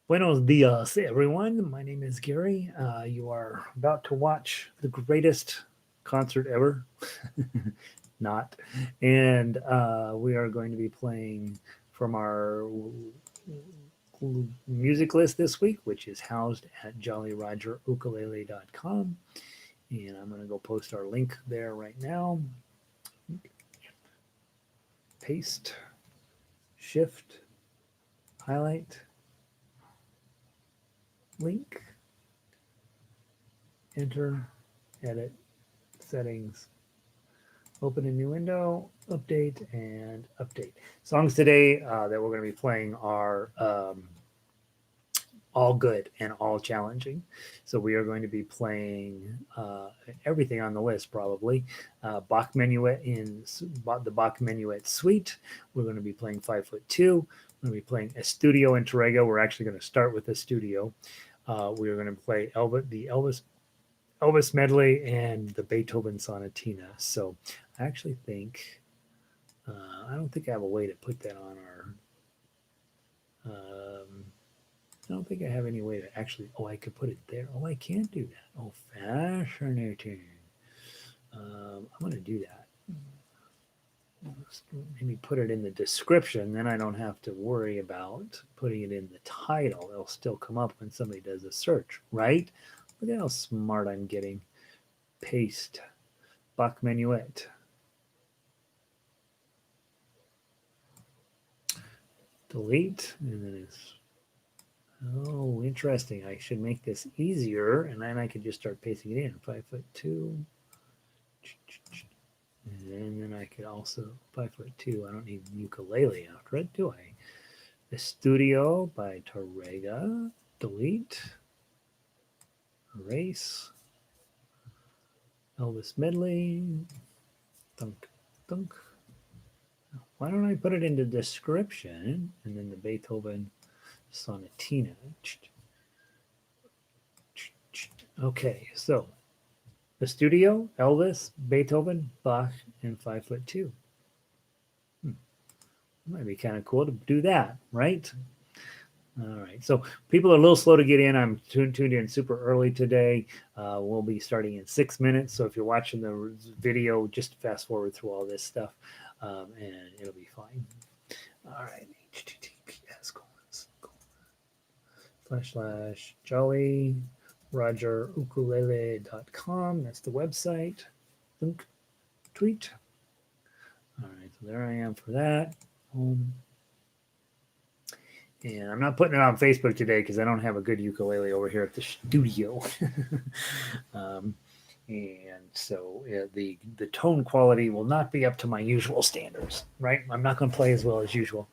Buenos dias, everyone. My name is Gary. You are about to watch the greatest concert ever. Not. And we are going to be playing from our music list this week, which is housed at jollyrogerukulele.com. And I'm going to go post our link there right now. Paste, shift, highlight, link, enter, edit, settings, open a new window, update, and update. Songs today that we're going to be playing are all good and all challenging. So we are going to be playing everything on the list probably. Bach Menuett in the Bach Menuett Suite. We're going to be playing 5'2". We're going to be playing Estudio and Tárrega. We're actually going to start with Estudio. We are going to play Elvis Medley and the Beethoven Sonatina. So I actually think I don't think I have a way to put that on our. I don't think I have any way to actually. Oh, I could put it there. Oh, I can't do that. Oh, fascinating. I'm going to do that. Maybe put it in the description. Then I don't have to worry about putting it in the title. It'll still come up when somebody does a search, right? Look at how smart I'm getting. Paste. Bach Menuett. Delete. And then it's. Oh, interesting. I should make this easier, and then I could just start pasting it in. 5'2". And then I could also 5'2". I don't need ukulele after it, do I? Estudio by Tárrega. Delete. Erase. Elvis Medley. Thunk, thunk. Why don't I put it in the description and then the Beethoven Sonatina? Okay, so Estudio, Elvis, Beethoven, Bach, and 5'2". It might be kind of cool to do that, right? All right. So people are a little slow to get in. I'm tuned in super early today. We'll be starting in 6 minutes. So if you're watching the video, just fast forward through all this stuff, and it'll be fine. All right. HTTPS / Jolly RogerUkulele.com. That's the website. Link, tweet. All right. So there I am for that. Home. And I'm not putting it on Facebook today because I don't have a good ukulele over here at the studio. And so the tone quality will not be up to my usual standards, right? I'm not going to play as well as usual.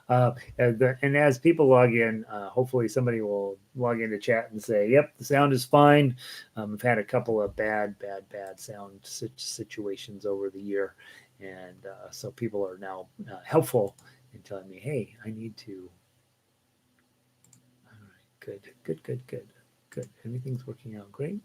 And as people log in, hopefully somebody will log into chat and say, yep, the sound is fine. I've had a couple of bad sound situations over the year. And so people are now helpful in telling me, hey, I need to. All right, good. Everything's working out great.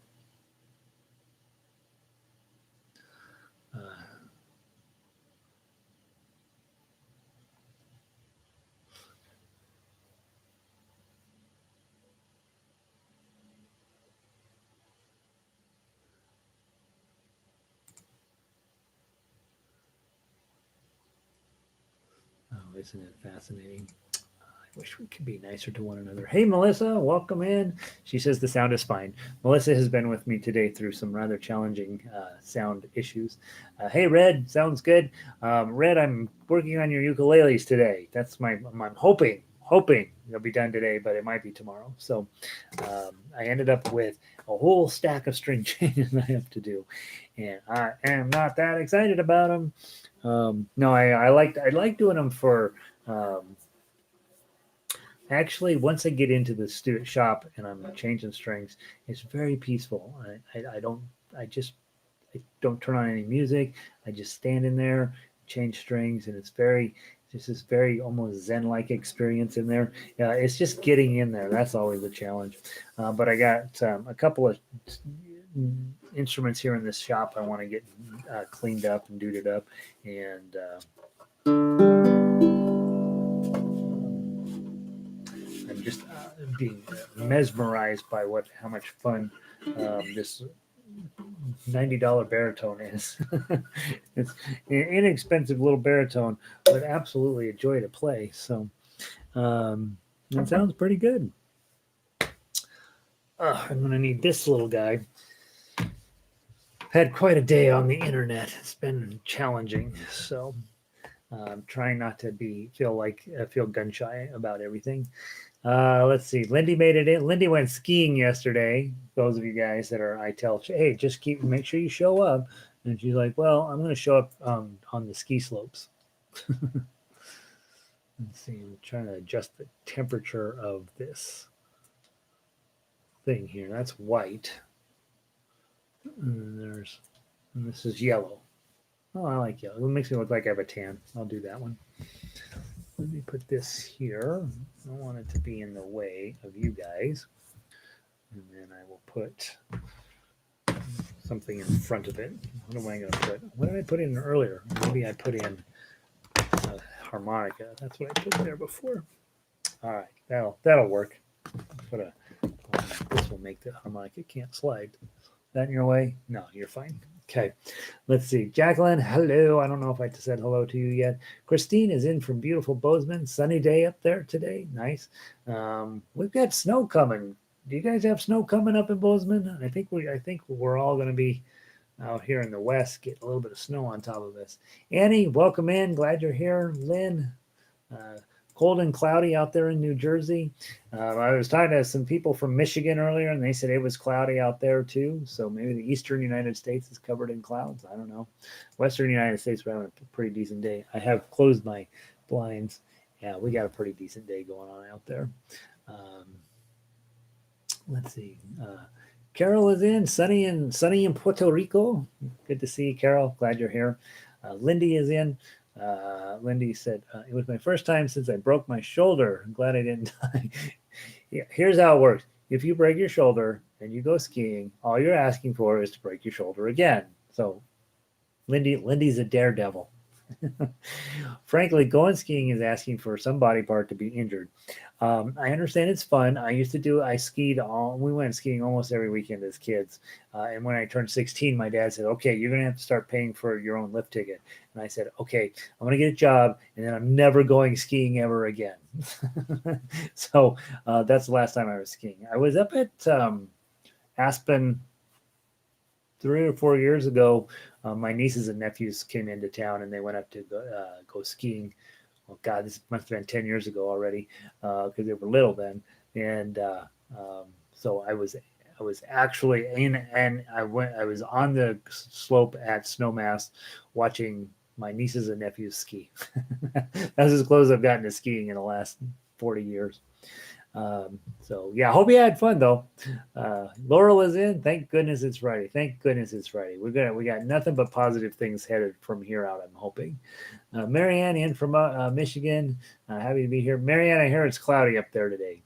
Oh, isn't it fascinating? I wish we could be nicer to one another. Hey, Melissa, welcome in. She says the sound is fine. Melissa has been with me today through some rather challenging sound issues. Hey, Red, sounds good. Red, I'm working on your ukuleles today. That's I'm hoping it'll be done today, but it might be tomorrow. So I ended up with a whole stack of string changes I have to do, and I am not that excited about them. No, I like doing them for. Actually, once I get into the shop and I'm changing strings, it's very peaceful. I don't I just I don't turn on any music. I just stand in there, change strings, and it's just this very almost zen-like experience in there. It's just getting in there. That's always a challenge. But I got a couple of instruments here in this shop I want to get cleaned up and duded up, and just being mesmerized by how much fun this $90 baritone is. It's an inexpensive little baritone, but absolutely a joy to play. So that sounds pretty good. I'm going to need this little guy. Had quite a day on the internet. It's been challenging, so trying not to feel gun shy about everything. Let's see. Lindy made it in. Lindy went skiing yesterday. Those of you guys that are, I tell, hey, just make sure you show up. And she's like, well, I'm going to show up on the ski slopes. Let's see. I'm trying to adjust the temperature of this thing here. That's white. And this is yellow. Oh, I like yellow. It makes me look like I have a tan. I'll do that one. Let me put this here. I don't want it to be in the way of you guys. And then I will put something in front of it. What am I going to put? What did I put in earlier? Maybe I put in a harmonica. That's what I put there before. All right, that'll work. This will make the harmonica can't slide. That in your way? No, you're fine. Okay, let's see. Jacqueline, hello. I don't know if I said hello to you yet. Christine is in from beautiful Bozeman. Sunny day up there today. Nice. We've got snow coming. Do you guys have snow coming up in Bozeman? I think we're all going to be out here in the west, getting a little bit of snow on top of us. Annie, welcome in. Glad you're here. Lynn, cold and cloudy out there in New Jersey. I was talking to some people from Michigan earlier, and they said it was cloudy out there too. So maybe the eastern United States is covered in clouds. I don't know. Western United States, we're having a pretty decent day. I have closed my blinds. Yeah, we got a pretty decent day going on out there. Let's see. Carol is in. Sunny in Puerto Rico. Good to see you, Carol. Glad you're here. Lindy is in. Lindy said, it was my first time since I broke my shoulder. I'm glad I didn't die. Yeah, here's how it works. If you break your shoulder and you go skiing, all you're asking for is to break your shoulder again. So Lindy's a daredevil. Frankly, going skiing is asking for some body part to be injured. I understand it's fun. We went skiing almost every weekend as kids. And when I turned 16, my dad said, okay, you're going to have to start paying for your own lift ticket. And I said, okay, I'm going to get a job and then I'm never going skiing ever again. So that's the last time I was skiing. I was up at Aspen 3 or 4 years ago. My nieces and nephews came into town and they went up to go skiing. Oh God, this must have been 10 years ago already, because they were little then. And so I was actually I was on the slope at Snowmass watching my nieces and nephews ski. That's as close as I've gotten to skiing in the last 40 years. So yeah, hope you had fun though. Laurel is in. Thank goodness it's Friday. Thank goodness it's Friday. We got nothing but positive things headed from here out, I'm hoping. Marianne in from Michigan. Happy to be here. Marianne, I hear it's cloudy up there today.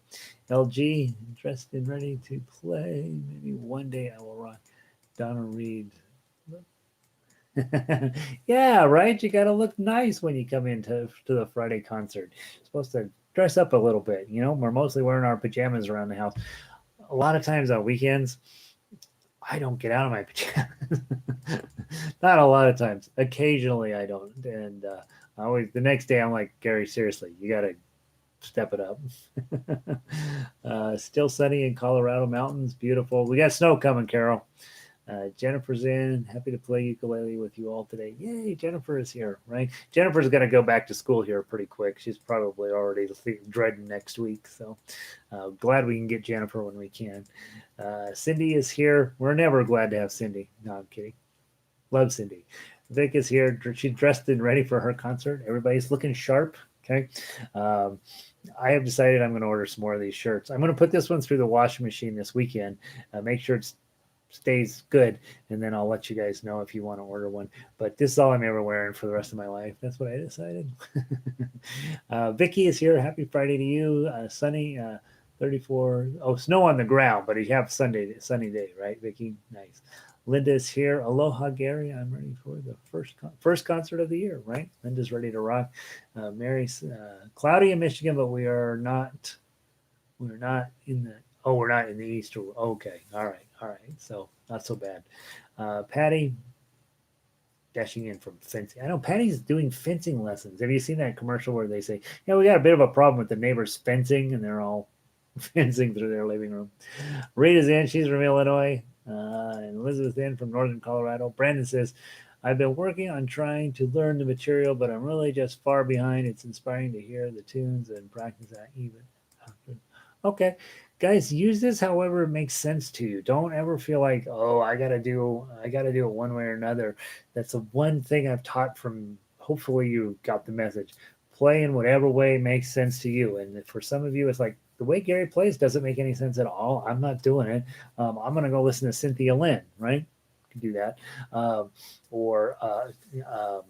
LG, dressed and ready to play. Maybe one day I will rock. Donna Reed. Yeah, right. You got to look nice when you come into the Friday concert. You're supposed to dress up a little bit. We're mostly wearing our pajamas around the house. A lot of times on weekends, I don't get out of my pajamas. Not a lot of times. Occasionally I don't. And always the next day I'm like, Gary, seriously, you got to step it up. Still sunny in Colorado mountains. Beautiful. We got snow coming, Carol. Jennifer's in. Happy to play ukulele with you all today. Yay, Jennifer is here, right? Jennifer's going to go back to school here pretty quick. She's probably already dreading next week. So glad we can get Jennifer when we can. Cindy is here. We're never glad to have Cindy. No, I'm kidding. Love Cindy. Vic is here. She's dressed and ready for her concert. Everybody's looking sharp. Okay. I have decided I'm going to order some more of these shirts. I'm going to put this one through the washing machine this weekend. Make sure it's stays good, and then I'll let you guys know if you want to order one. But this is all I'm ever wearing for the rest of my life. That's what I decided. Vicky is here. Happy Friday to you. Sunny, 34. Oh, snow on the ground, but you have sunny day, right, Vicky? Nice. Linda's here. Aloha, Gary. I'm ready for the first concert of the year, right? Linda's ready to rock. Mary's cloudy in Michigan, but we are not We're not in the. Oh, we're not in the East. Okay, all right, all right. So not so bad. Patty dashing in from fencing. I know Patty's doing fencing lessons. Have you seen that commercial where they say, "Yeah, we got a bit of a problem with the neighbors fencing," and they're all fencing through their living room. Rita's in. She's from Illinois. And Elizabeth in from Northern Colorado. Brandon says, I've been working on trying to learn the material, but I'm really just far behind. It's inspiring to hear the tunes and practice that even. Okay. Guys, use this however it makes sense to you. Don't ever feel like, oh, I gotta do it one way or another. That's the one thing I've taught from hopefully you got the message. Play in whatever way makes sense to you. And for some of you, it's like the way Gary plays doesn't make any sense at all. I'm not doing it. I'm gonna go listen to Cynthia Lynn, right? You can do that. Or um,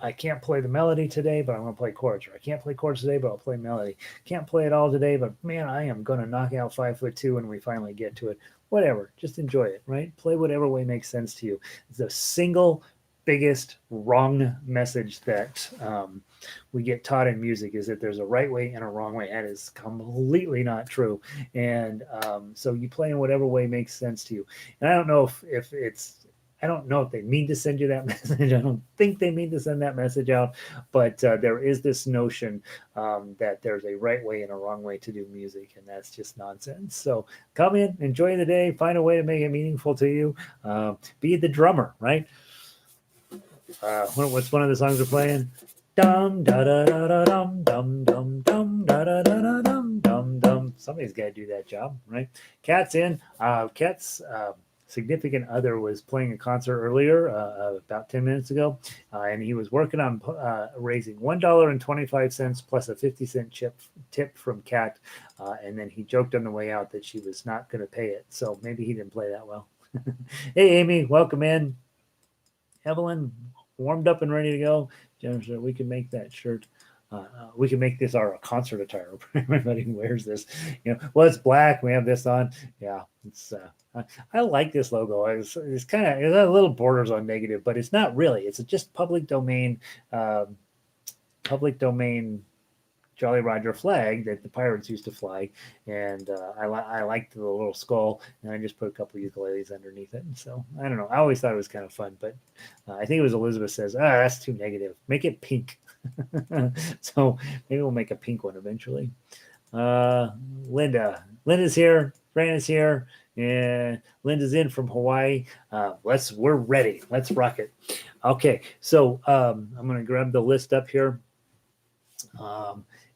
I can't play the melody today, but I'm going to play chords. Or I can't play chords today, but I'll play melody. Can't play it all today, but man, I am going to knock out 5'2" when we finally get to it. Whatever, just enjoy it, right? Play whatever way makes sense to you. It's the single biggest wrong message that we get taught in music is that there's a right way and a wrong way. That is completely not true. And so you play in whatever way makes sense to you. And I don't know if it's I don't know if they mean to send you that message. I don't think they mean to send that message out, but there is this notion that there's a right way and a wrong way to do music, and that's just nonsense. So come in, enjoy the day, find a way to make it meaningful to you. Be the drummer, right? What's one of the songs we're playing? Dum da da da da dum dum dum dum da da da da dum dum dum. Somebody's got to do that job, right? Cat's in. Cat's significant other was playing a concert earlier, about 10 minutes ago, and he was working on raising $1.25 plus a 50-cent tip from Cat, and then he joked on the way out that she was not going to pay it, so maybe he didn't play that well. Hey, Amy, welcome in. Evelyn, warmed up and ready to go. Jennifer, we can make that shirt. We can make this our concert attire. Everybody wears this. Well, it's black. We have this on. Yeah, it's. I like this logo. It's kind of it has a little borders on negative, but it's not really. It's just public domain. Public domain Jolly Roger flag that the pirates used to fly, and I liked the little skull, and I just put a couple ukuleles underneath it. And so I don't know. I always thought it was kind of fun, but I think it was Elizabeth says, that's too negative. Make it pink. So maybe we'll make a pink one eventually. Linda's here. Brandon's here. And Linda's in from Hawaii. We're ready. Let's rock it. Okay, so I'm gonna grab the list up here.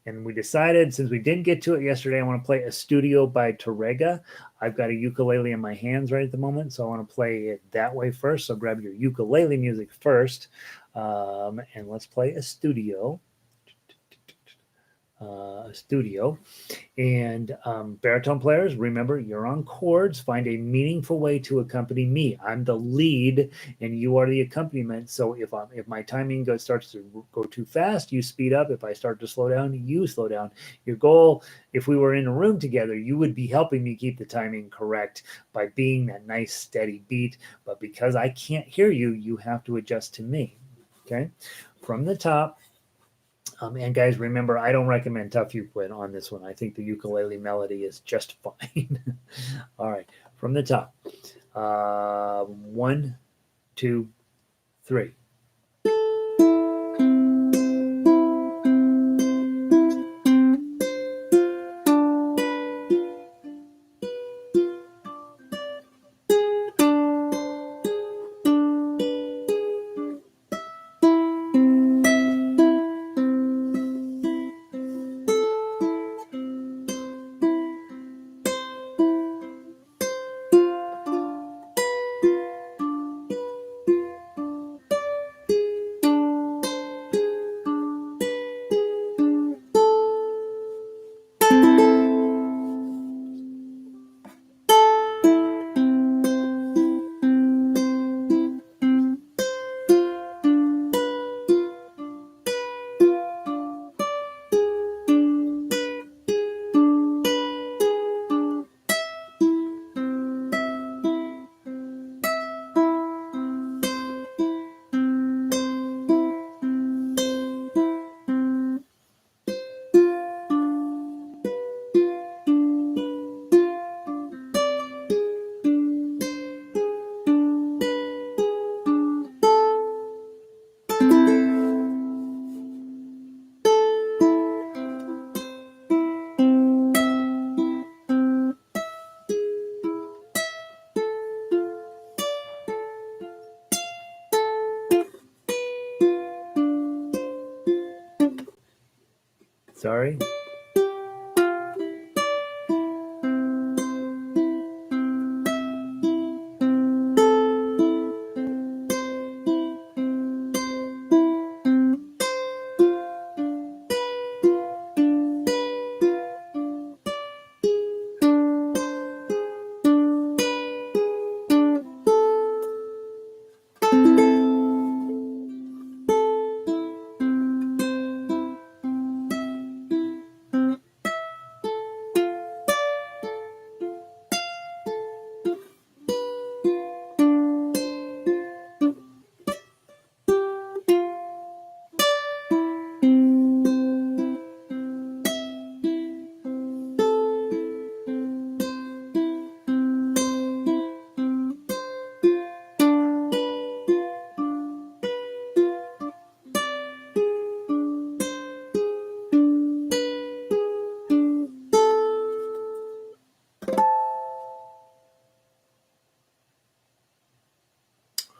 And we decided, since we didn't get to it yesterday, I want to play Estudio by Tárrega. I've got a ukulele in my hands right at the moment, so I want to play it that way first. So grab your ukulele music first, and let's play Estudio. Studio. And baritone players, remember, you're on chords. Find a meaningful way to accompany me. I'm the lead, and you are the accompaniment. So if my timing starts to go too fast, you speed up. If I start to slow down, you slow down. Your goal, if we were in a room together, you would be helping me keep the timing correct by being that nice steady beat. But because I can't hear you, you have to adjust to me. Okay, from the top. And guys, remember, I don't recommend Tuff ukulele on this one. I think the ukulele melody is just fine. All right, from the top. 1, 2, 3. Sorry.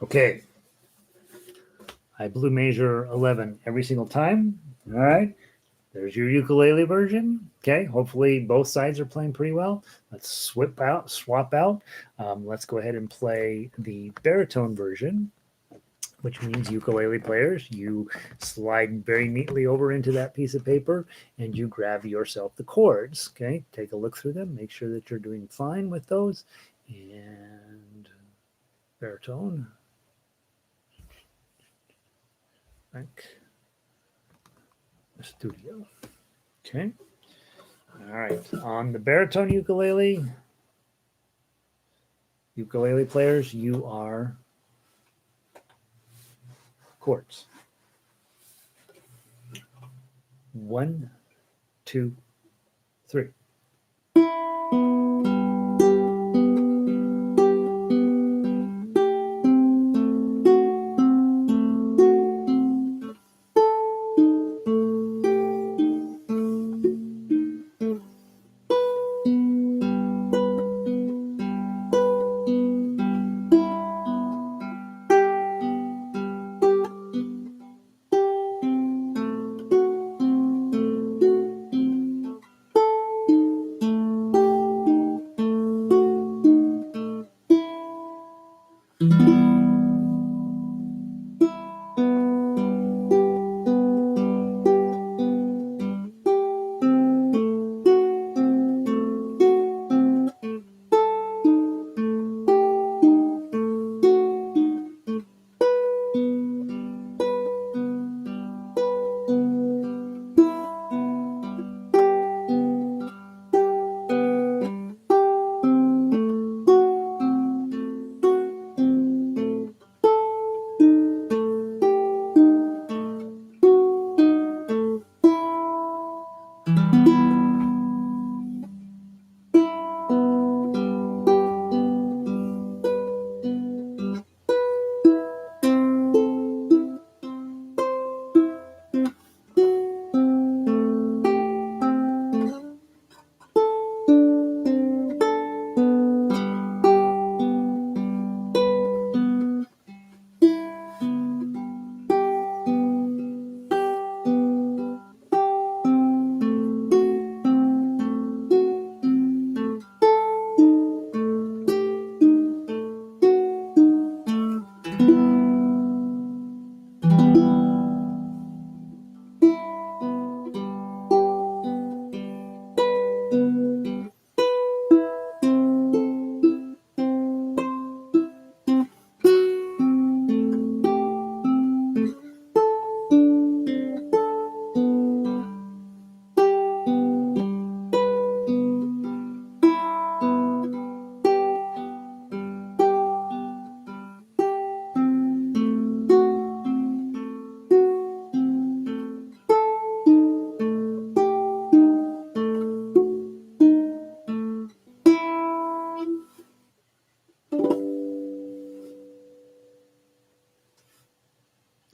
Okay. I blew measure 11 every single time. All right. There's your ukulele version. Okay. Hopefully both sides are playing pretty well. Let's swap out. Let's go ahead and play the baritone version, which means ukulele players, you slide very neatly over into that piece of paper and you grab yourself the chords. Okay. Take a look through them. Make sure that you're doing fine with those. And baritone. Estudio. Okay. All right. On the baritone ukulele players, you are chords. 1, 2, 3.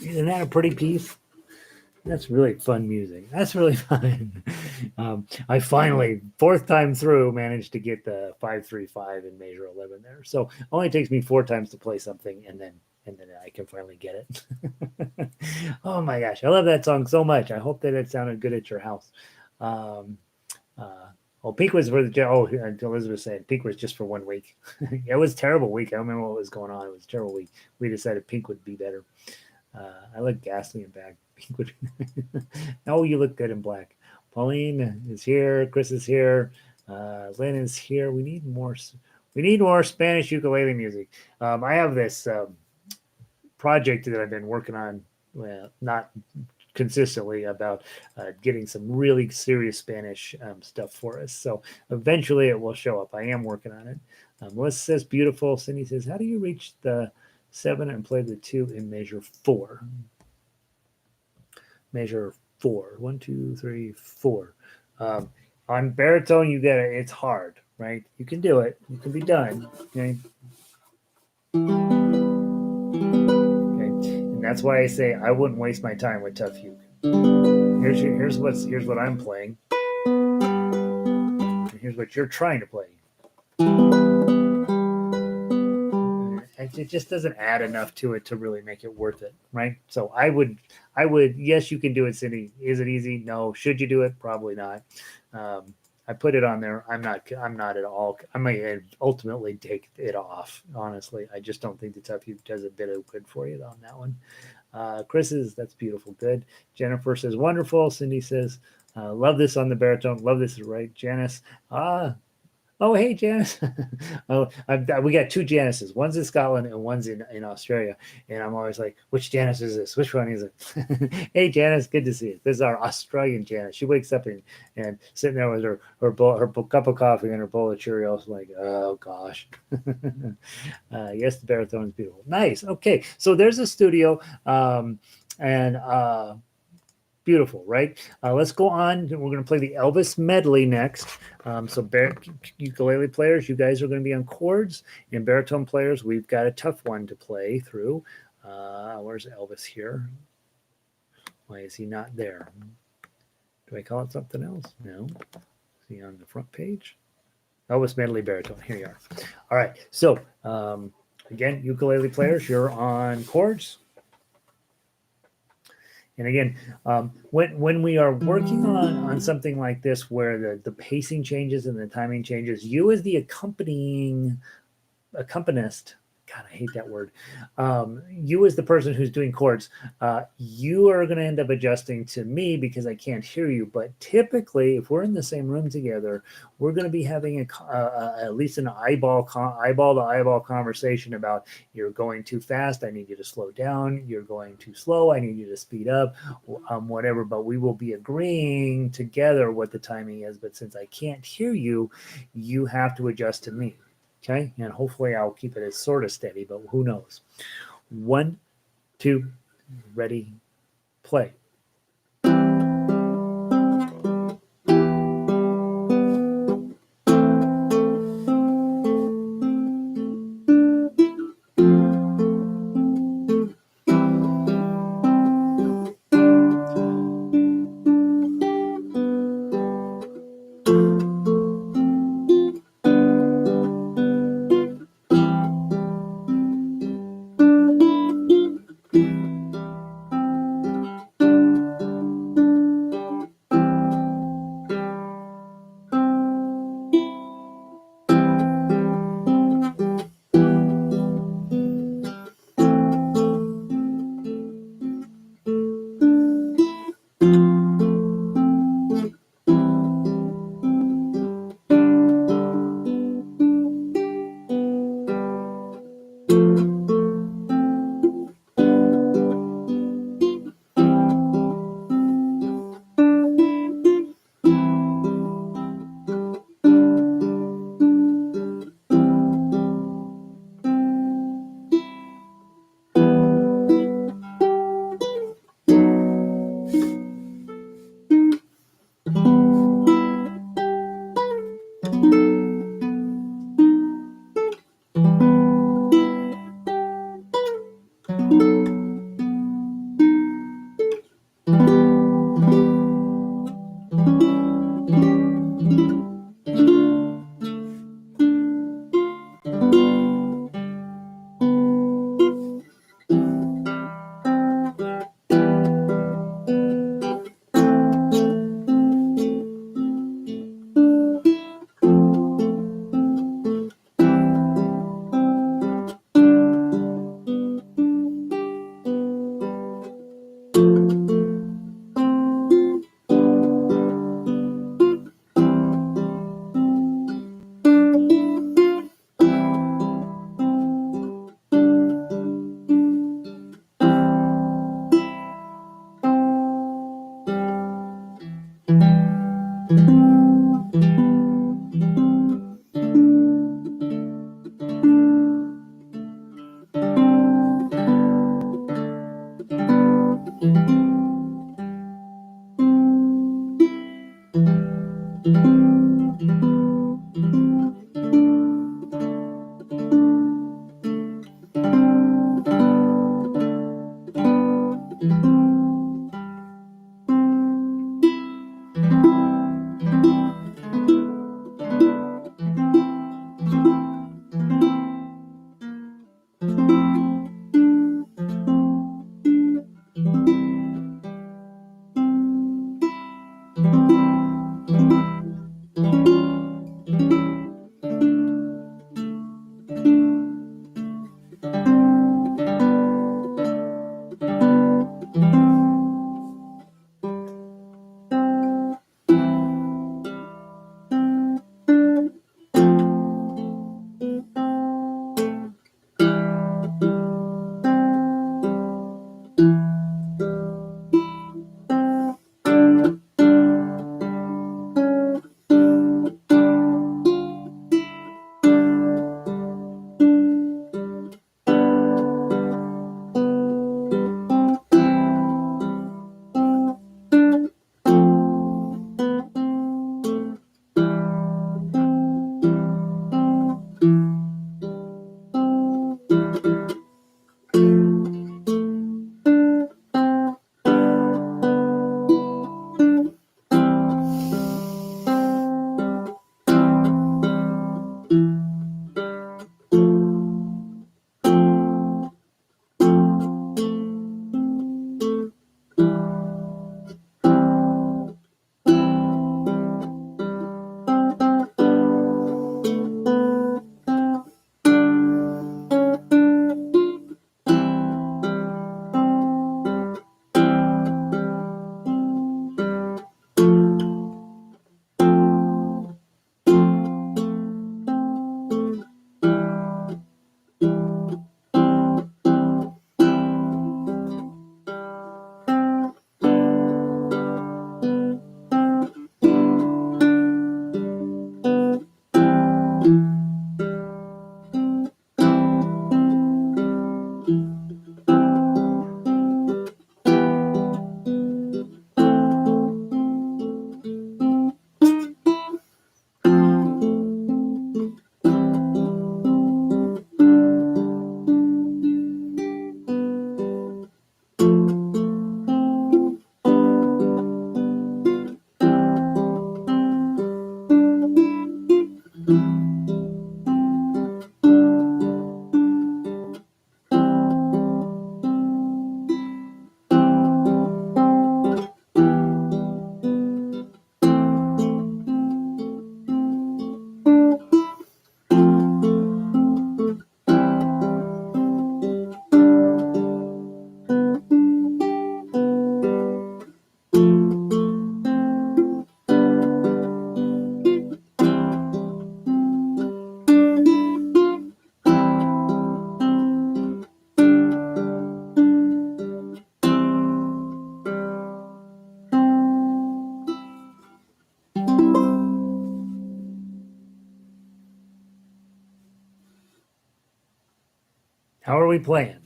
Isn't that a pretty piece? That's really fun music. That's really fun. I finally, fourth time through, managed to get the 5-3-5 in measure 11 there. So it only takes me 4 times to play something, and then I can finally get it. Oh my gosh, I love that song so much. I hope that it sounded good at your house. Um, oh, Peak was for the oh Elizabeth was saying Peak was just for 1 week. It was a terrible week. I don't remember what was going on. It was a terrible week. We decided Pink would be better. I look ghastly in black. Pink would. No, you look good in black. Pauline is here. Chris is here. Lynn is here. We need more. We need more Spanish ukulele music. I have this project that I've been working on. Well, not consistently about getting some really serious Spanish stuff for us. So eventually it will show up. I am working on it. Melissa says beautiful. Cindy says, how do you reach the 7 and play the 2 in measure 4? Measure 4. 1, 2, 3, 4. On baritone, you get it. It's hard, right? You can do it. You can be done. Okay. And that's why I say I wouldn't waste my time with Tuff Uke. Here's what I'm playing. And here's what you're trying to play. It just doesn't add enough to it to really make it worth it, right? So I would, yes, you can do it, Cindy. Is it easy? No. Should you do it? Probably not. I put it on there. I'm not at all. I might ultimately take it off. Honestly, I just don't think the Tuff Uke does a bit of good for you on that one. Chris says that's beautiful. Good. Jennifer says wonderful. Cindy says love this on the baritone. Love this, right? Janice. Oh, hey, Janice. We got 2 Janices. One's in Scotland and one's in Australia. And I'm always like, which Janice is this? Which one is it? Hey, Janice, good to see you. This is our Australian Janice. She wakes up and sitting there with her cup of coffee and her bowl of Cheerios, like, oh, gosh. Yes, the baritone is beautiful. Nice. Okay, so there's a studio. Beautiful, right? Let's go on. We're going to play the Elvis medley next. So ukulele players, you guys are going to be on chords. And baritone players, we've got a tough one to play through. Where's Elvis here? Why is he not there? Do I call it something else? No. Is he on the front page? Elvis medley baritone. Here you are. All right. So again, ukulele players, you're on chords. And again, when we are working on something like this where the pacing changes and the timing changes, you as the accompanist, God, I hate that word. You as the person who's doing chords, you are going to end up adjusting to me because I can't hear you. But typically, if we're in the same room together, we're going to be having at least an eyeball to eyeball conversation about you're going too fast. I need you to slow down. You're going too slow. I need you to speed up, whatever. But we will be agreeing together what the timing is. But since I can't hear you, you have to adjust to me. Okay, and hopefully I'll keep it as sort of steady, but who knows? 1, 2, ready, play. How are we playing?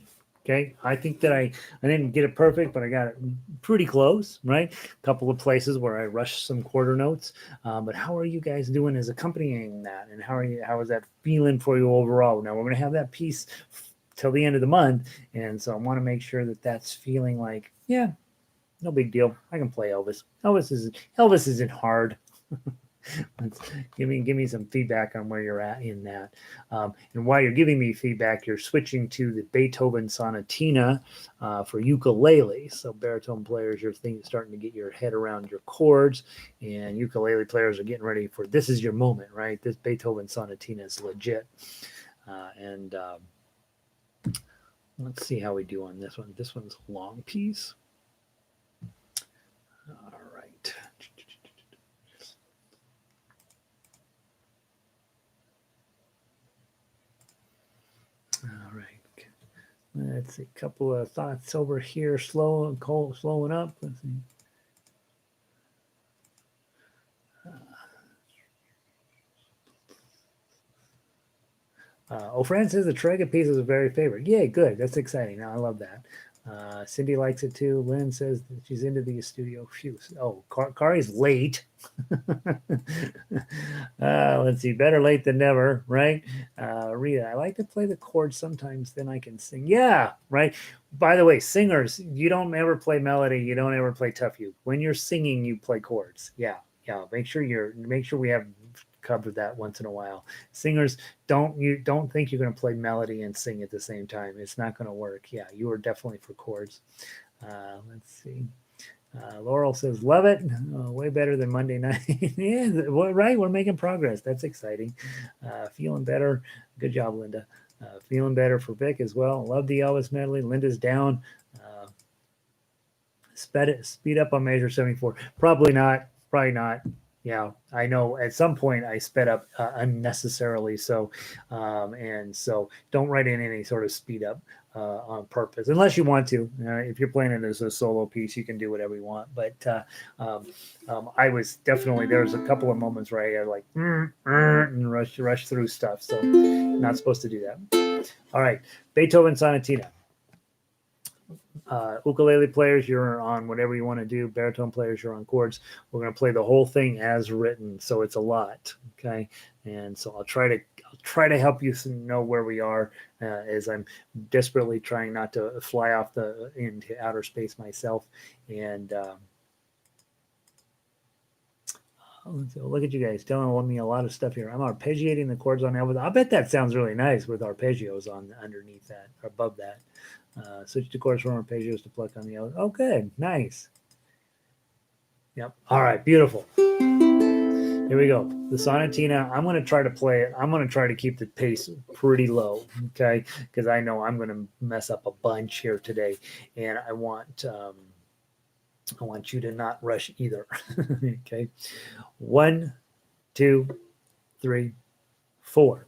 Okay, I think that I didn't get it perfect, but I got it pretty close, right? A couple of places where I rushed some quarter notes, but how are you guys doing as accompanying that, and how is that feeling for you overall? Now we're going to have that piece till the end of the month, and so I want to make sure that that's feeling like, yeah, no big deal. I can play Elvis. Elvis isn't hard. Give me some feedback on where you're at in that. And while you're giving me feedback, you're switching to the Beethoven Sonatina for ukulele. So baritone players, you're starting to get your head around your chords, and ukulele players are getting ready for this is your moment, right? This Beethoven Sonatina is legit. And let's see how we do on this one. This one's a long piece. All right. All right. Let's see. A couple of thoughts over here. Slowing up. Let's see. Fran says the Tárrega piece is a very favorite. Yeah, good. That's exciting. I love that. Cindy likes it too. Lynn says she's into the Estudio. Phew. Oh, Kari's late. Let's see. Better late than never, right? Rita, I like to play the chords sometimes, then I can sing. Yeah, right. By the way, singers, you don't ever play melody. You don't ever play Tuff-er. When you're singing, you play chords. Yeah. Make sure we have covered that once in a while. Singers, don't think you're going to play melody and sing at the same time. It's not going to work. Yeah, you are definitely for chords. Let's see. Laurel says, love it. Way better than Monday night. Yeah, right. We're making progress. That's exciting. Feeling better. Good job, Linda. Feeling better for Vic as well. Love the Elvis medley. Linda's down. Speed up on measure 74. Probably not. Yeah, I know at some point I sped up unnecessarily. So, and so don't write in any sort of speed up on purpose, unless you want to. If you're playing it as a solo piece, you can do whatever you want. But I was definitely, there was a couple of moments where I had like, and rush through stuff. So not supposed to do that. All right. Beethoven Sonatina. Ukulele players, you're on whatever you want to do. Baritone players, you're on chords. We're going to play the whole thing as written, so it's a lot. Okay, and so I'll try to help you know where we are, as I'm desperately trying not to fly off into outer space myself. And look at you guys telling me a lot of stuff here. I'm arpeggiating the chords on Elvis. I bet that sounds really nice with arpeggios on underneath that or above that. Switch to chords from arpeggios to pluck on the other. Oh, good. Nice. Yep. All right. Beautiful. Here we go. The Sonatina. I'm going to try to play it. I'm going to try to keep the pace pretty low, okay? Because I know I'm going to mess up a bunch here today, and I want you to not rush either. Okay. 1, 2, 3, 4.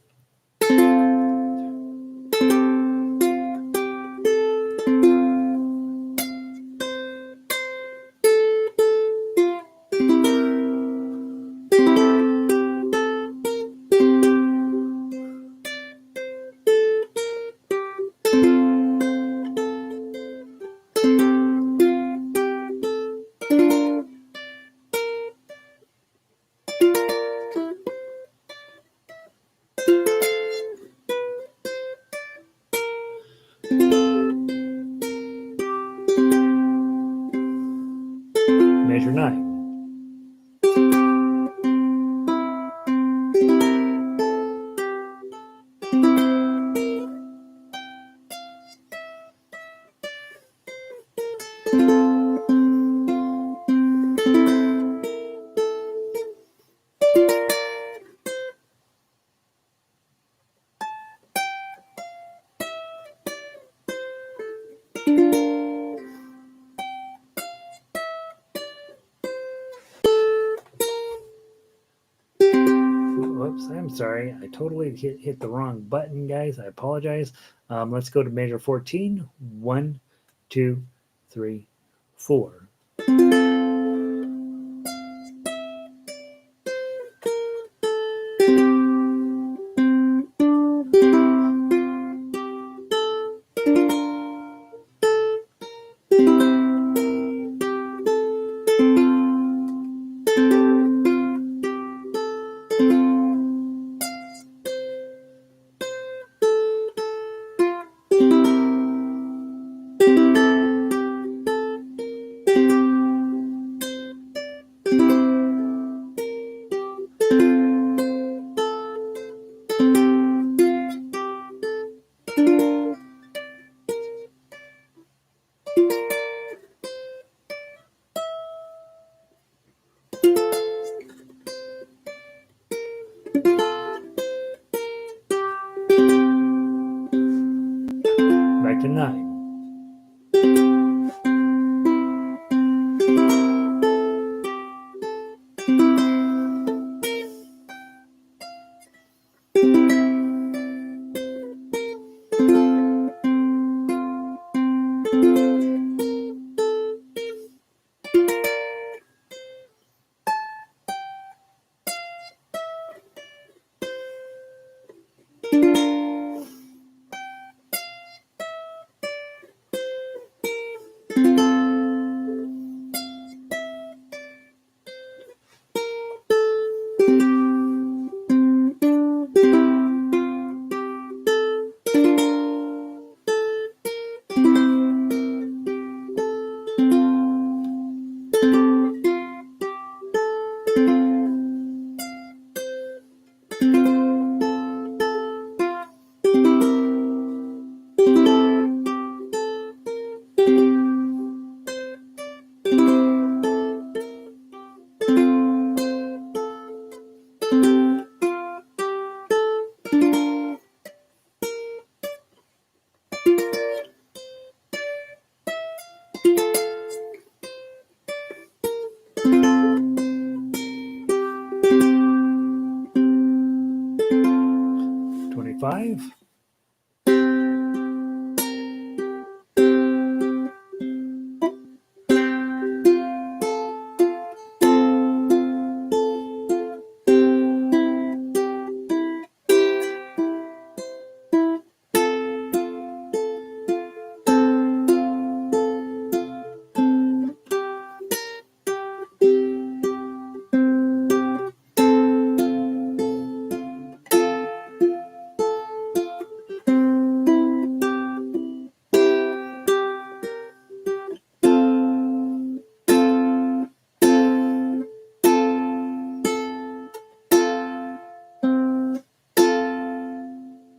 Measure 9. Whoops, I'm sorry. I totally hit the wrong button, guys. I apologize. Let's go to measure 14. 1, 2, 3, 4. to 9. Five.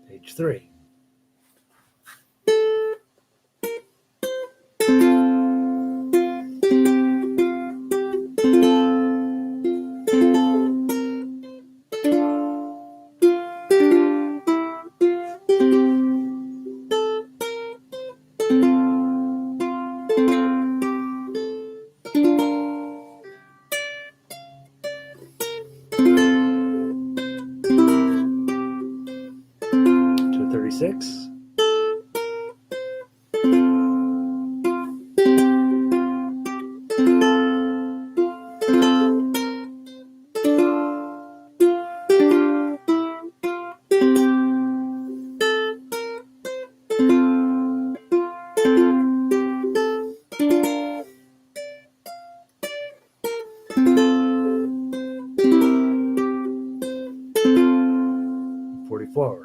Page 3. To 36. Forty-four.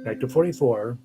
Back to 44.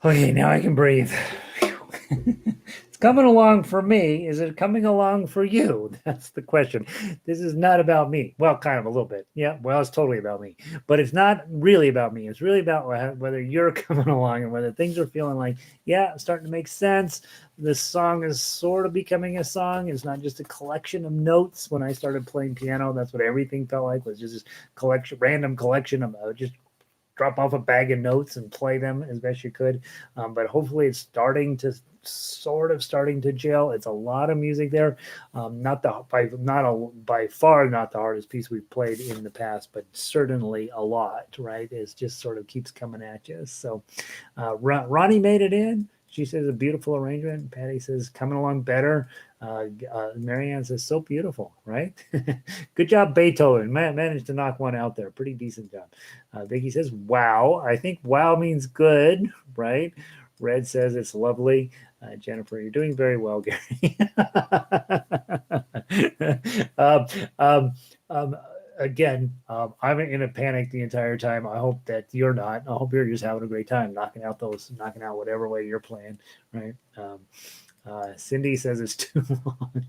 Okay, now I can breathe. It's coming along for me. Is it coming along for you? That's the question. This is not about me. Well, kind of a little bit. Yeah, well, it's totally about me. But it's not really about me. It's really about whether you're coming along and whether things are feeling like, yeah, it's starting to make sense. This song is sort of becoming a song. It's not just a collection of notes. When I started playing piano, that's what everything felt like, was just this random collection of just drop off a bag of notes and play them as best you could. But hopefully it's starting to gel. It's a lot of music there. By far not the hardest piece we've played in the past, but certainly a lot, right? It just sort of keeps coming at you. So Ronnie made it in. She says a beautiful arrangement. Patty says coming along better. Marianne says so beautiful, right? Good job, Beethoven. Managed to knock one out there. Pretty decent job. Vicky says wow. I think wow means good, right? Red says it's lovely. Jennifer, you're doing very well, Gary. Again, I'm in a panic the entire time. I hope that you're not. I hope you're just having a great time knocking out whatever way you're playing, right? Cindy says it's too long.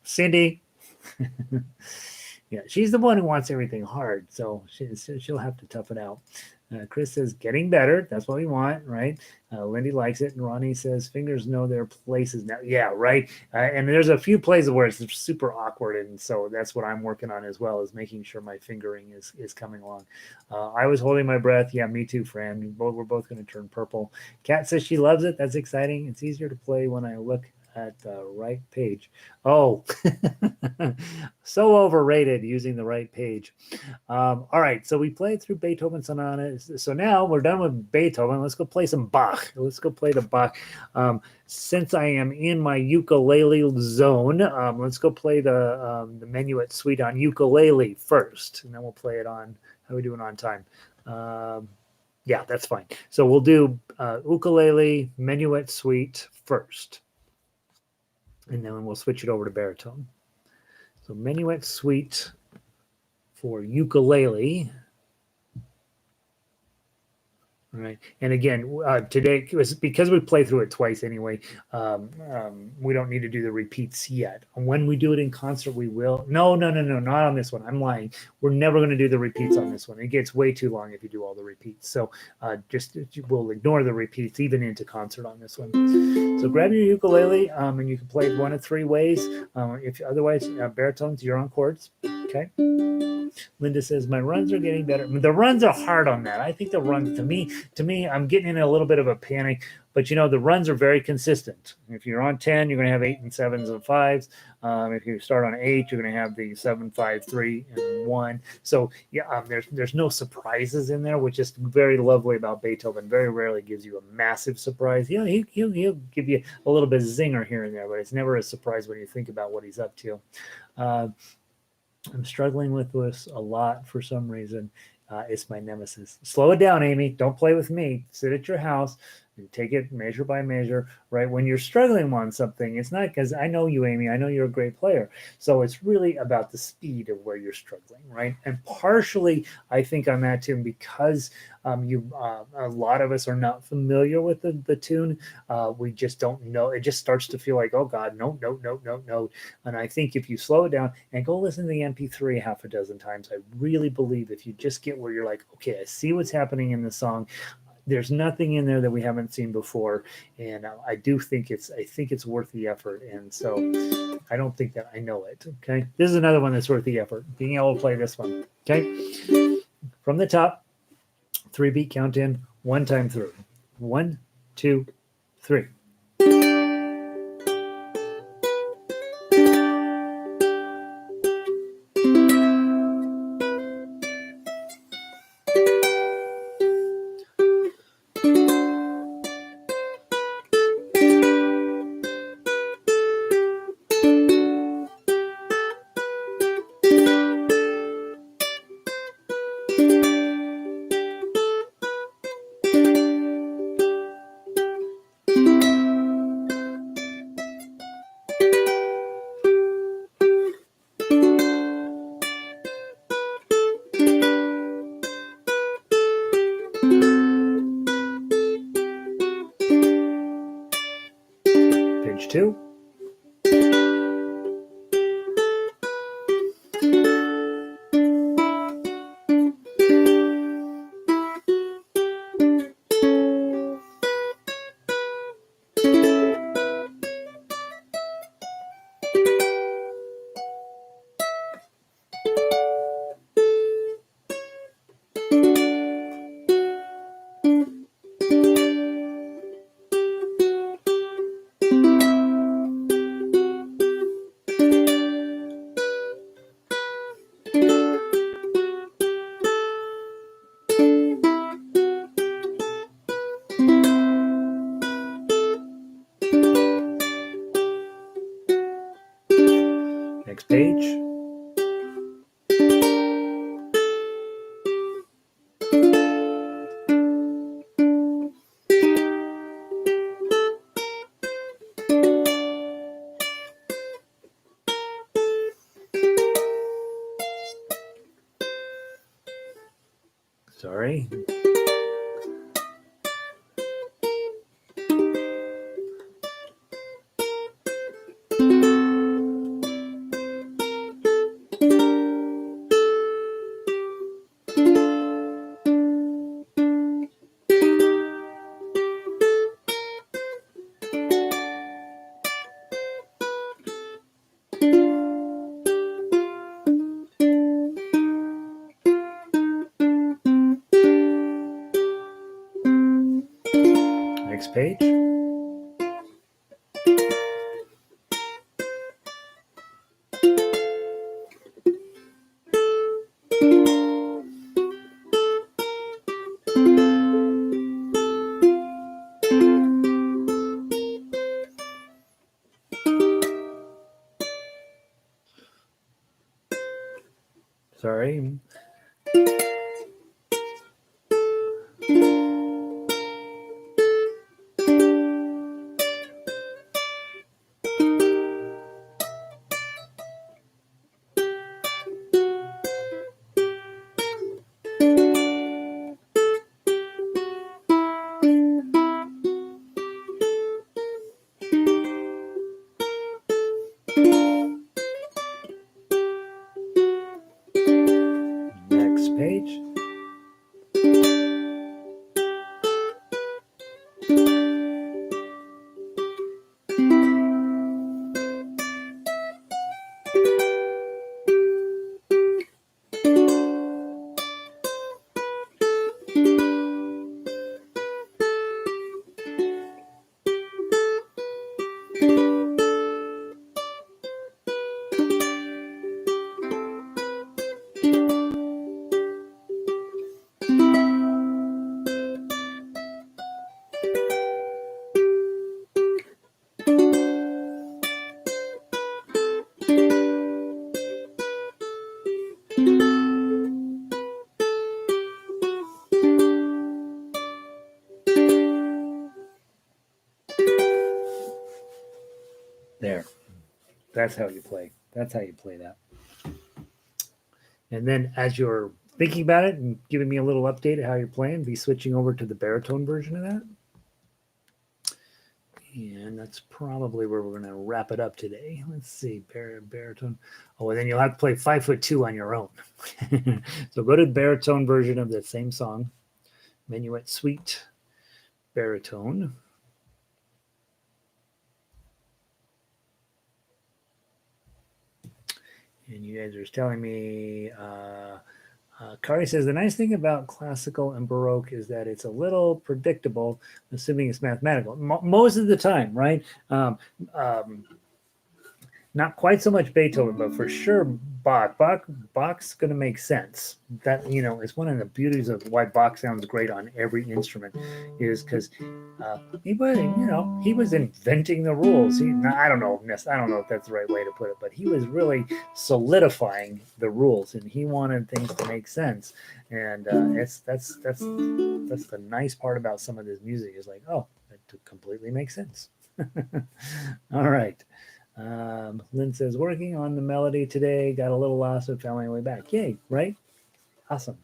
Cindy, yeah, she's the one who wants everything hard, so she'll have to tough it out. Chris says getting better. That's what we want, right? Lindy likes it, and Ronnie says fingers know their places now. Yeah, right. And there's a few places where it's super awkward, and so that's what I'm working on as well, is making sure my fingering is coming along. I was holding my breath. Yeah, me too, Fran. We're both going to turn purple. Kat says she loves it. That's exciting. It's easier to play when I look at the right page. Oh, so overrated using the right page. All right, so we played through Beethoven Sonata. So now we're done with Beethoven. Let's go play some Bach. Let's go play the Bach. Since I am in my ukulele zone, let's go play the Menuett Suite on ukulele first, and then we'll play it on. How are we doing on time? Yeah, that's fine. So we'll do ukulele Menuett Suite first, and then we'll switch it over to baritone. So Menuett Suite for ukulele. All right. And again, today, because we play through it twice anyway, we don't need to do the repeats yet. When we do it in concert, we will. No, not on this one. I'm lying. We're never going to do the repeats on this one. It gets way too long if you do all the repeats. So we'll ignore the repeats even into concert on this one. So grab your ukulele, and you can play it one of three ways. If otherwise, baritones, you're on chords. Okay. Linda says my runs are getting better. The runs are hard on that. I think the runs, to me, I'm getting in a little bit of a panic. But the runs are very consistent. If you're on 10, you're going to have 8 and 7s and 5s. If you start on 8, you're going to have the 7, 5, 3, and 1. So yeah, there's no surprises in there, which is very lovely about Beethoven. Very rarely gives you a massive surprise. He'll give you a little bit of zinger here and there, but it's never a surprise when you think about what he's up to. I'm struggling with this a lot for some reason. It's my nemesis. Slow it down, Amy. Don't play with me. Sit at your house and take it measure by measure, right? When you're struggling on something, it's not because I know you, Amy. I know you're a great player. So it's really about the speed of where you're struggling, right? And partially, I think on that tune, because a lot of us are not familiar with the tune. We just don't know. It just starts to feel like, oh God, no. And I think if you slow it down and go listen to the MP3 half a dozen times, I really believe if you just get where you're like, okay, I see what's happening in the song. there's nothing in there that we haven't seen before, and I think it's worth the effort. And so I don't think that I know it. Okay, this is another one that's worth the effort. Being able to play this one. Okay, from the top, 3-beat count in, one time through. 1, 2, 3. Page 2. Next page. Sorry. Next page. Sorry. Next page. There. That's how you play. That's how you play that. And then as you're thinking about it and giving me a little update of how you're playing, be switching over to the baritone version of that. And that's probably where we're going to wrap it up today. Let's see, baritone. Oh, and then you'll have to play 5'2" on your own. So go to the baritone version of the same song, Menuett Suite, baritone. And you guys are telling me, Kari says, the nice thing about classical and Baroque is that it's a little predictable, assuming it's mathematical. Most of the time, right? Not quite so much Beethoven, but for sure Bach. Bach's going to make sense. That, you know, is one of the beauties of why Bach sounds great on every instrument, is because he was inventing the rules. I don't know if that's the right way to put it, but he was really solidifying the rules, and he wanted things to make sense. And that's the nice part about some of this music, is like, oh, that completely makes sense. All right. Lynn says, working on the melody today, got a little lost, but found my way back. Yay, right? Awesome.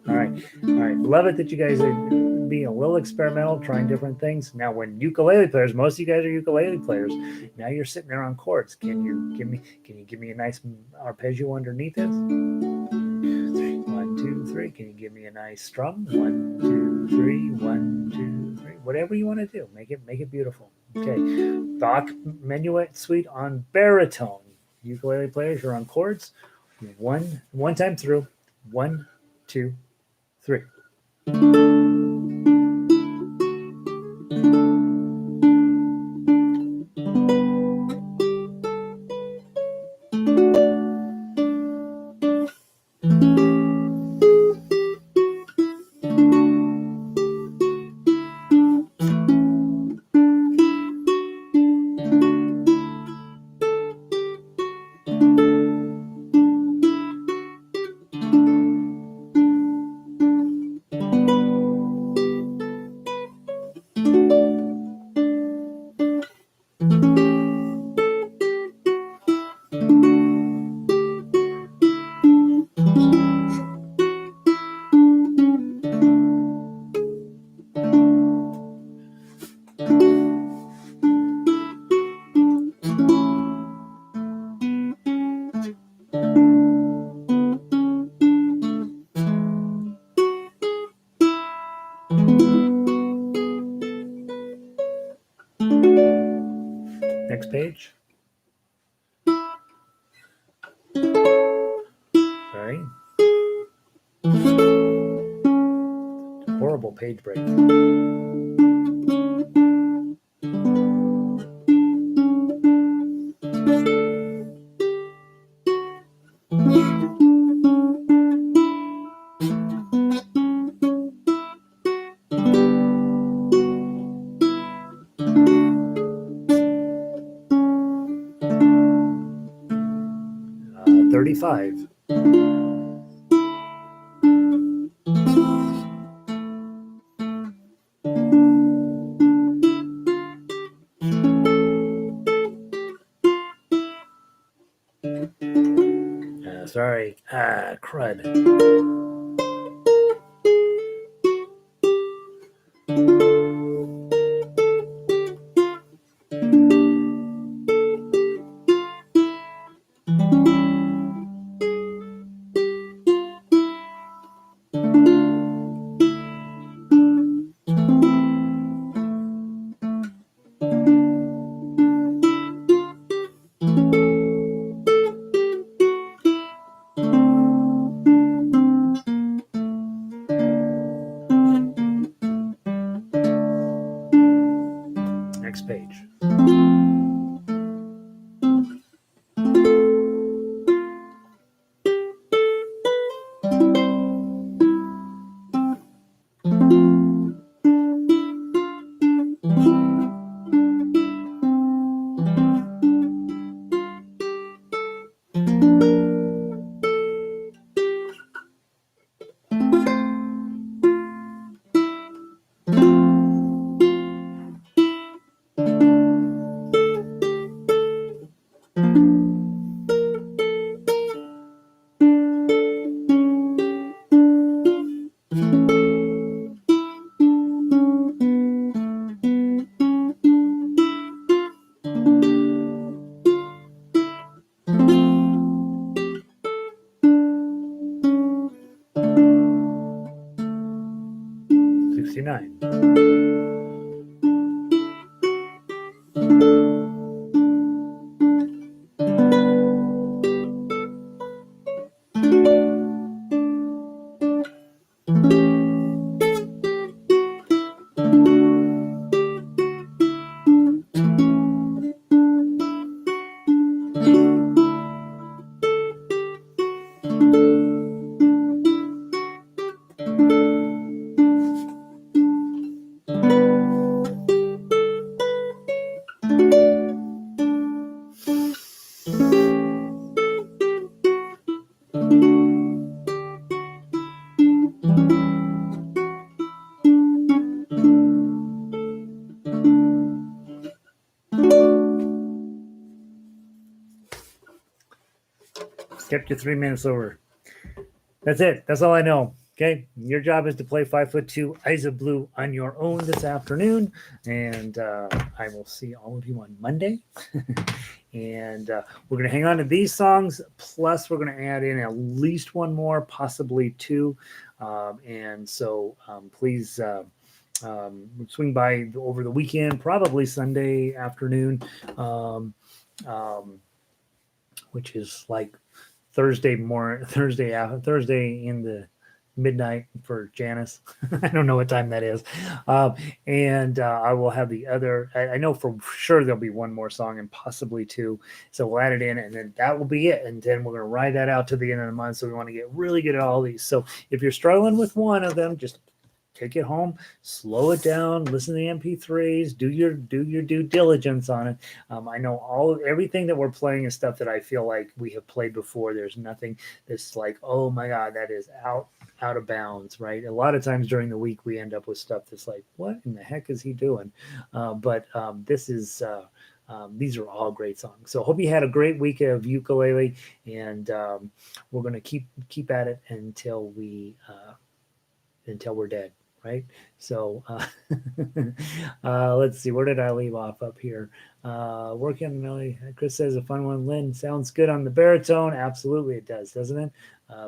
All right. Love it that you guys are being a little experimental, trying different things. Now, when ukulele players, most of you guys are ukulele players. Now you're sitting there on chords. Can you give me a nice arpeggio underneath this? 1, 2, 3. Can you give me a nice strum? 1, 2, 3. 1, 2, 3. Whatever you want to do, make it beautiful. Okay, Bach Menuett Suite on baritone. Ukulele players, you're on chords. One time through. 1, 2, 3. Next page. Sorry. Horrible page break. Uh, 35. Sorry. Crud. Next page. Kept you 3 minutes over. That's it. That's all I know. Okay. Your job is to play 5'2" Eyes of Blue on your own this afternoon. And I will see all of you on Monday. And we're going to hang on to these songs. Plus, we're going to add in at least one more, possibly two. And so please swing by over the weekend, probably Sunday afternoon, which is like Thursday in the midnight for Janice. I don't know what time that is. And I will have the other, I know for sure there'll be one more song and possibly two. So we'll add it in and then that will be it. And then we're going to ride that out to the end of the month. So we want to get really good at all these. So if you're struggling with one of them, just take it home, slow it down, listen to the MP3s, do your due diligence on it. I know everything that we're playing is stuff that I feel like we have played before. There's nothing that's like, oh my God, that is out of bounds, right? A lot of times during the week we end up with stuff that's like, what in the heck is he doing? But this is these are all great songs. So hope you had a great week of ukulele, and we're going to keep at it until we're dead. Right. So let's see. Where did I leave off up here? Working on the melody. Chris says a fun one. Lynn sounds good on the baritone. Absolutely, it does, doesn't it?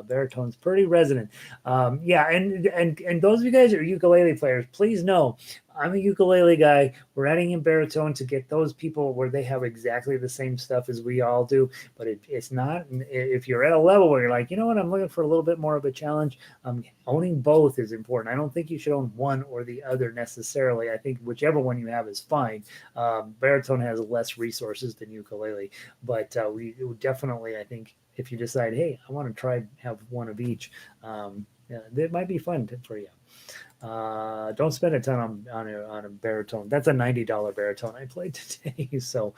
Baritone's pretty resonant. Yeah, and those of you guys that are ukulele players, please know I'm a ukulele guy. We're adding in baritone to get those people where they have exactly the same stuff as we all do. But it's not. If you're at a level where you're like, you know what, I'm looking for a little bit more of a challenge. Owning both is important. I don't think you should own one or the other necessarily. I think whichever one you have is fine. Baritone has less resources than ukulele, but we definitely, I think, if you decide, hey, I want to try have one of each, it might be fun for you. Don't spend a ton on a baritone. That's a $90 baritone I played today. So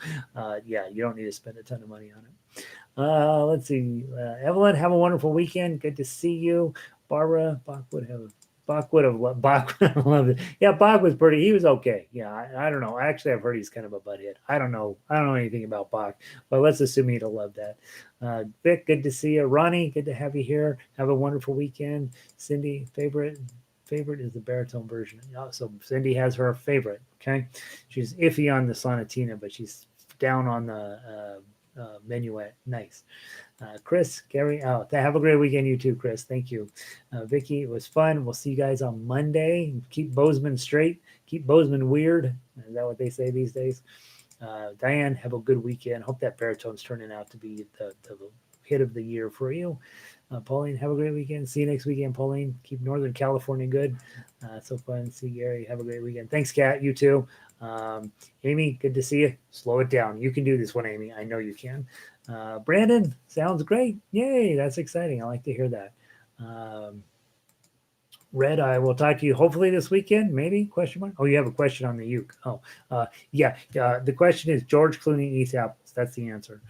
yeah, you don't need to spend a ton of money on it. Let's see. Evelyn, have a wonderful weekend. Good to see you. Barbara, Bach would have loved it. Yeah, Bach was pretty. He was okay. Yeah, I don't know. Actually, I've heard he's kind of a butthead. I don't know anything about Bach, but let's assume he'd have loved that. Vic, good to see you. Ronnie, good to have you here. Have a wonderful weekend. Cindy, favorite is the baritone version. So Cindy has her favorite. Okay, she's iffy on the Sonatina, but she's down on the Menuett. Nice. Chris, Gary, out. Have a great weekend, you too, Chris. Thank you. Vicky, it was fun. We'll see you guys on Monday. Keep Bozeman straight. Keep Bozeman weird. Is that what they say these days? Diane, have a good weekend. Hope that baritone's turning out to be the hit of the year for you. Pauline, have a great weekend. See you next weekend, Pauline. Keep Northern California good. So fun. See Gary. Have a great weekend. Thanks, Kat. You too. Amy, good to see you. Slow it down. You can do this one, Amy. I know you can. Brandon, sounds great. Yay, that's exciting. I like to hear that. Red, I will talk to you hopefully this weekend, maybe, question mark. Oh, you have a question on the uke. Oh, yeah. The question is George Clooney eats apples. That's the answer.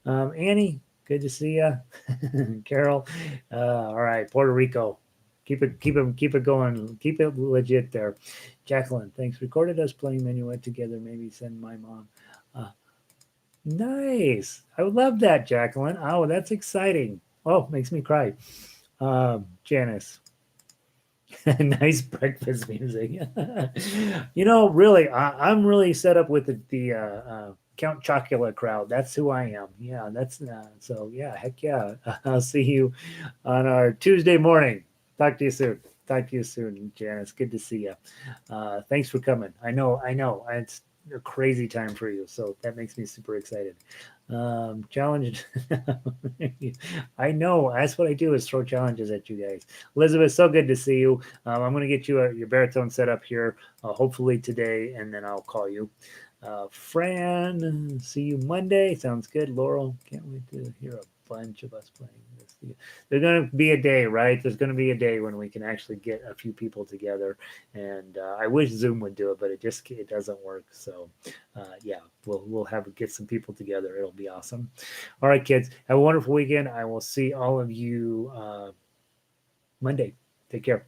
Annie, good to see you. Carol, all right, Puerto Rico. Keep it going. Keep it legit there. Jacqueline, thanks. Recorded us playing Menuett together. Maybe send my mom. Nice. I would love that, Jacqueline. Oh, that's exciting. Oh, makes me cry. Janice. Nice breakfast music. Really, I'm really set up with the Count Chocula crowd. That's who I am. Yeah, that's so. Yeah, heck yeah. I'll see you on our Tuesday morning. Talk to you soon, Janice. Good to see you. Thanks for coming. I know. It's a crazy time for you, so that makes me super excited. Challenge. I know. That's what I do is throw challenges at you guys. Elizabeth, so good to see you. I'm going to get you your baritone set up here, hopefully today, and then I'll call you. Fran, see you Monday. Sounds good. Laurel, can't wait to hear a bunch of us playing this. There's going to be a day, right? There's going to be a day when we can actually get a few people together, and I wish Zoom would do it, but it doesn't work. So yeah, we'll get some people together. It'll be awesome. All right, kids, have a wonderful weekend. I will see all of you Monday. Take care.